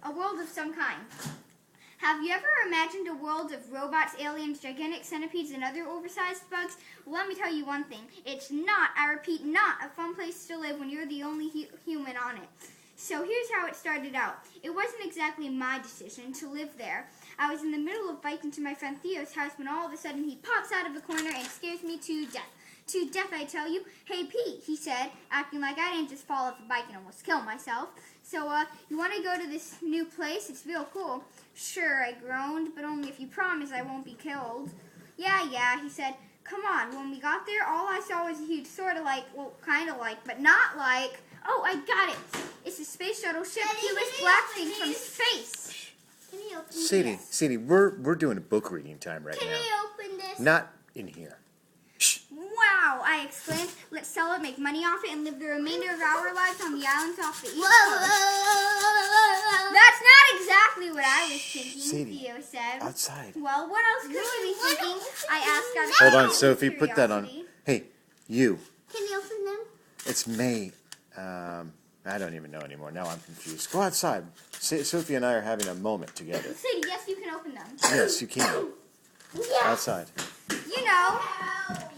A world of some kind. Have you ever imagined a world of robots, aliens, gigantic centipedes, and other oversized bugs? Well, let me tell you one thing. It's not, I repeat, not a fun place to live when you're the only human on it. So here's how it started out. It wasn't exactly my decision to live there. I was in the middle of biking to my friend Theo's house when all of a sudden he pops out of a corner and scares me to death. To death, I tell you. Hey, Pete, he said, acting like I didn't just fall off a bike and almost kill myself. So, you want to go to this new place? It's real cool. Sure, I groaned, but only if you promise I won't be killed. Yeah, he said. Come on. When we got there, all I saw was a huge sort of like, well, kind of like, but not like. Oh, I got it. It's a space shuttle ship. Cutest black thing from space. Can you open Sadie, Sadie, we're doing a book reading time right now. Can I open this? Not in here. Shh. Wow, I exclaimed. Let's sell it, make money off it, and live the remainder of our lives on the islands off the east coast. That's not exactly what I was thinking, Sadie, Theo said. Outside. Well, what else could you be thinking? I asked out of Hold on, complete Sophie. Put that on. curiosity. Hey, you. Can you open them? It's May. I don't even know anymore. Now I'm confused. Go outside. Sophie and I are having a moment together. Sadie, yes, you can open them. Yes, you can. Yeah. Outside. You know,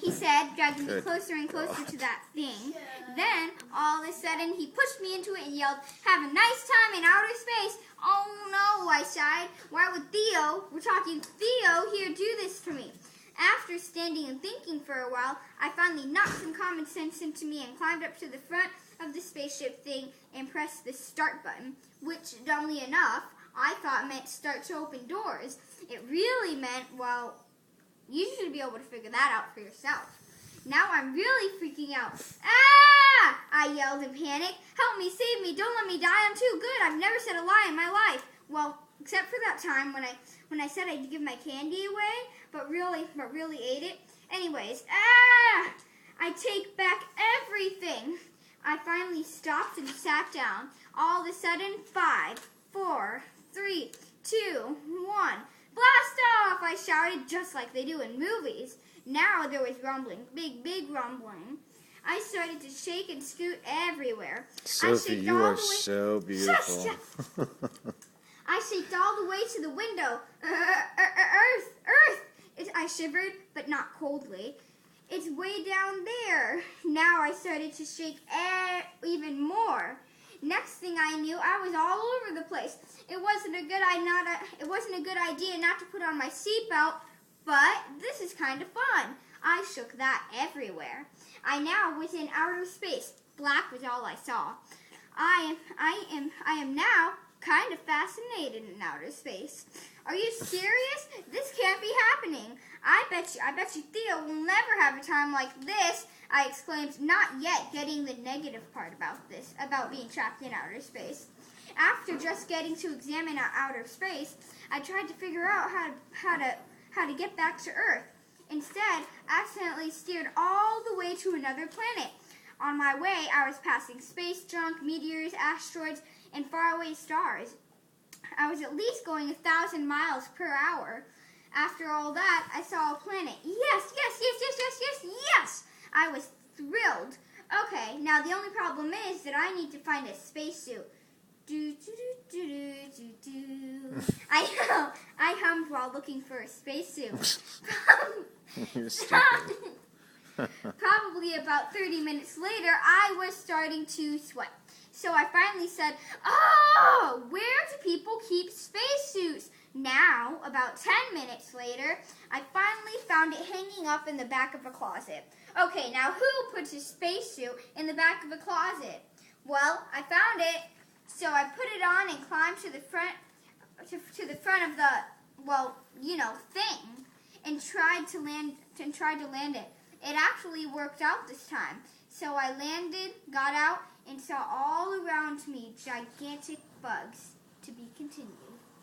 he said, dragging me Good. closer and closer to that thing. Then, all of a sudden, he pushed me into it and yelled, "Have a nice time in outer space." Oh no, I sighed. Why would Theo, we're talking Theo here, do this to me? After standing and thinking for a while, I finally knocked some common sense into me and climbed up to the front of the spaceship thing and pressed the start button, which, dumbly enough, I thought meant start to open doors. It really meant, well, you should be able to figure that out for yourself. Now I'm really freaking out. Ah! I yelled in panic. Help me, save me, don't let me die, I'm too good. I've never said a lie in my life. Well, except for that time when I said I'd give my candy away, but really ate it. Anyways, I take back everything. I finally stopped and sat down. All of a sudden, 5, 4, 3, 2, 1. Blast off! I shouted just like they do in movies. Now there was rumbling, big rumbling. I started to shake and scoot everywhere. Sophie, you are so beautiful. I shaked all the way to the window. Earth! I shivered, but not coldly. It's way down there. Now I started to shake even more. Next thing I knew, I was all over the place. It wasn't a good idea not to put on my seatbelt, but this is kind of fun. I shook that everywhere. I now was in outer space. Black was all I saw. I am now kind of fascinated in outer space. Are you serious? This can't be happening. I bet you Theo will never have a time like this, I exclaimed, not yet getting the negative part about being trapped in outer space. After just getting to examine outer space, I tried to figure out how to get back to Earth. Instead, I accidentally steered all the way to another planet. On my way, I was passing space junk, meteors, asteroids, and faraway stars. I was at least going 1,000 miles per hour. After all that, I saw a planet. Yes! I was thrilled. Okay, now the only problem is that I need to find a spacesuit. I hummed while looking for a spacesuit. You're stupid. Probably about 30 minutes later, I was starting to sweat. So I finally said, "Oh, where do people keep spacesuits?" Now, about 10 minutes later, I finally found it hanging up in the back of a closet. Okay, now who puts a spacesuit in the back of a closet? Well, I found it, so I put it on and climbed to the front of the, well, you know, thing, and tried to land it. It actually worked out this time. So I landed, got out, and saw all around me gigantic bugs. To be continued.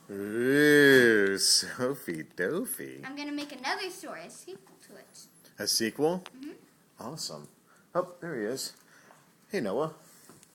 Ooh, Sophie, Dophie. I'm going to make another story, a sequel to it. A sequel? Mm-hmm. Awesome. Oh, there he is. Hey, Noah.